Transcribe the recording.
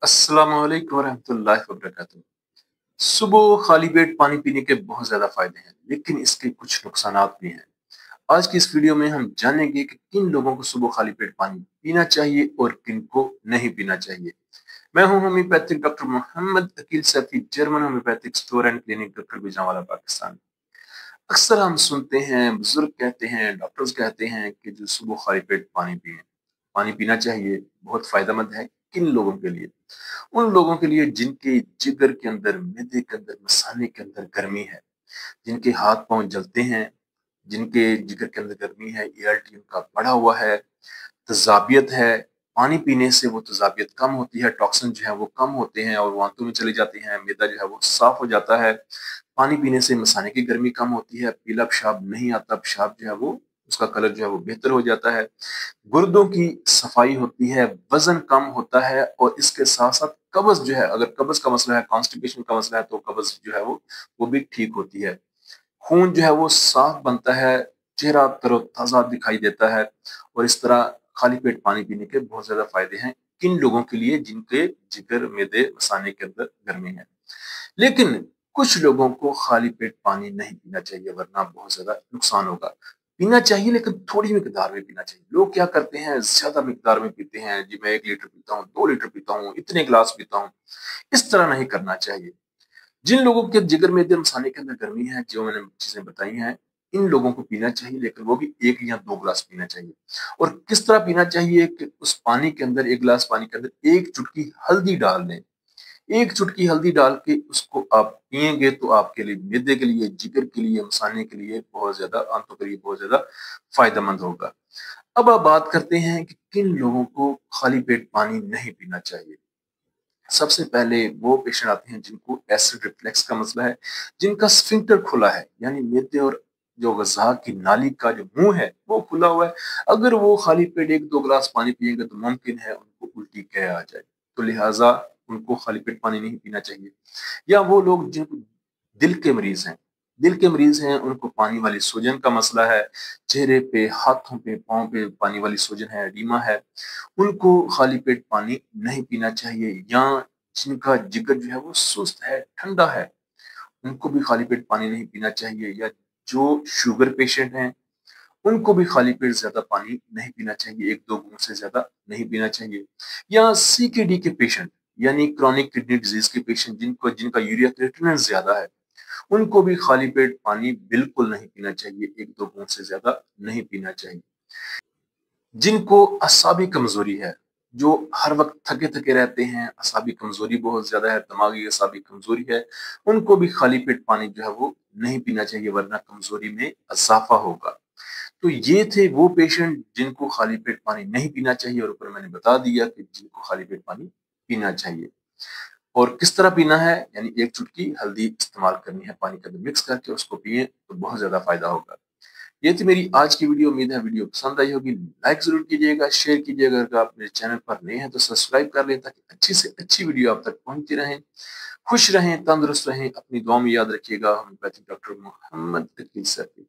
अस्सलामु अलैकुम वरहमतुल्लाहि वबरकातुहू। सुबह खाली पेट पानी पीने के बहुत ज्यादा फायदे हैं, लेकिन इसके कुछ नुकसानात भी हैं। आज की इस वीडियो में हम जानेंगे कि किन लोगों को सुबह खाली पेट पानी पीना चाहिए और किन को नहीं पीना चाहिए। मैं हूं homeopathic doctor Mohammad Aqeel Saifi, German homeopathic store and clinic, doctor Bijanwala, Pakistan. अक्सर हम सुनते हैं, बुजुर्ग कहते हैं, डॉक्टर्स कहते हैं कि जो सुबह खाली पेट पानी पिए। पानी पीना चाहिए, बहुत फायदेमंद है। किन लोगों के लिए? उन लोगों के लिए जिनके जिगर के अंदर, मैदे के अंदर, मसाने के अंदर गर्मी है, जिनके हाथ पांव जलते हैं, जिनके जिगर के अंदर गर्मी है, ईआरटी उनका बढ़ा हुआ है, तजाबियत है। पानी पीने से वो तजाबियत कम होती है, टॉक्सिन जो है वो कम होते हैं और वो आंतों में चले जाते हैं, मैदा जो है वो साफ हो जाता है। पानी पीने से मसाने की गर्मी कम होती है, पीला पेशाब नहीं आता, पेशाब जो है वो, उसका कलर जो है वो बेहतर हो जाता है। गुर्दों की सफाई होती है, वजन कम होता है और इसके साथ साथ कब्ज जो है, अगर कब्ज का मसला है, कॉन्स्टिपेशन का मसला है, तो कब्ज जो है वो भी ठीक होती है। खून जो है वो साफ बनता है, चेहरा तरोताजा दिखाई देता है। और इस तरह खाली पेट पानी पीने के बहुत ज्यादा फायदे हैं किन लोगों के लिए जिनके जिगर, मैदे, मसाने के अंदर गर्मी है। लेकिन कुछ लोगों को खाली पेट पानी नहीं पीना चाहिए, वरना बहुत ज्यादा नुकसान होगा। पीना चाहिए लेकिन थोड़ी मिकदार में पीना चाहिए। लोग क्या करते हैं, ज्यादा मिकदार में पीते हैं। जी मैं 1 लीटर पीता हूँ, 2 लीटर पीता हूँ, इतने गिलास पीता हूँ। इस तरह नहीं करना चाहिए। जिन लोगों के जिगर में मसाने के अंदर गर्मी है, जो मैंने चीजें बताई हैं, इन लोगों को पीना चाहिए, लेकिन वो भी 1 या 2 गिलास पीना चाहिए। और किस तरह पीना चाहिए कि उस पानी के अंदर, 1 गिलास पानी के अंदर 1 चुटकी हल्दी डाल दें। 1 चुटकी हल्दी डाल के उसको आप पिएंगे तो आपके लिए, मैदे के लिए, जिगर के लिए, मसाने के लिए बहुत ज्यादा, आंतों के लिए बहुत ज्यादा फायदेमंद होगा। अब आप बात करते हैं कि किन लोगों को खाली पेट पानी नहीं पीना चाहिए। सबसे पहले वो पेशेंट आते हैं जिनको एसिड रिफ्लेक्स का मसला है, जिनका स्फिंक्टर खुला है, यानी मैदे और जो गज़ा की नाली का जो मुंह है वो खुला हुआ है। अगर वो खाली पेट 1-2 गिलास पानी पिएंगे तो मुमकिन है उनको उल्टी कह आ जाए। तो लिहाजा उनको खाली पेट पानी नहीं पीना चाहिए। या वो लोग जिनको दिल के मरीज हैं, दिल के मरीज हैं, उनको पानी वाली सूजन का मसला है, चेहरे पे, हाथों पे, पाँव पे पानी वाली सूजन है, एडिमा है, उनको खाली पेट पानी नहीं पीना चाहिए। या जिनका जिगर जो है वो सुस्त है, ठंडा है, उनको भी खाली पेट पानी नहीं पीना चाहिए। या जो शुगर पेशेंट हैं, उनको भी खाली पेट ज्यादा पानी नहीं पीना चाहिए, 1-2 घूंट से ज्यादा नहीं पीना चाहिए। या सीकेडी के पेशेंट, यानी क्रॉनिक किडनी डिजीज के पेशेंट, जिनका यूरिया क्रिएटिनिन ज्यादा है, उनको भी खाली पेट पानी बिल्कुल नहीं पीना चाहिए, 1-2 घूंट से ज्यादा नहीं पीना चाहिए। जिनको असाबी कमजोरी है, जो हर वक्त थके थके रहते हैं, असाबी कमजोरी बहुत ज्यादा है, दिमागी असाबी कमजोरी है, उनको भी खाली पेट पानी जो है वो नहीं पीना चाहिए, वरना कमजोरी में इजाफा होगा। तो ये थे वो पेशेंट जिनको खाली पेट पानी नहीं पीना चाहिए, और ऊपर मैंने बता दिया कि जिनको खाली पेट पानी पीना चाहिए। और किस तरह पीना है, यानी 1 चुटकी हल्दी इस्तेमाल करनी है, पानी के अंदर मिक्स करके उसको पिए तो बहुत ज्यादा फायदा होगा। ये थी मेरी आज की वीडियो। उम्मीद है वीडियो पसंद आई होगी। लाइक जरूर कीजिएगा, शेयर कीजिएगा। अगर आप मेरे चैनल पर नए हैं तो सब्सक्राइब कर लें, ताकि अच्छी से अच्छी वीडियो आप तक पहुंचती रहें। खुश रहें, तंदुरुस्त रहें, अपनी दुआ में याद रखिएगा। Homeopathic doctor Mohammad Aqeel Saifi.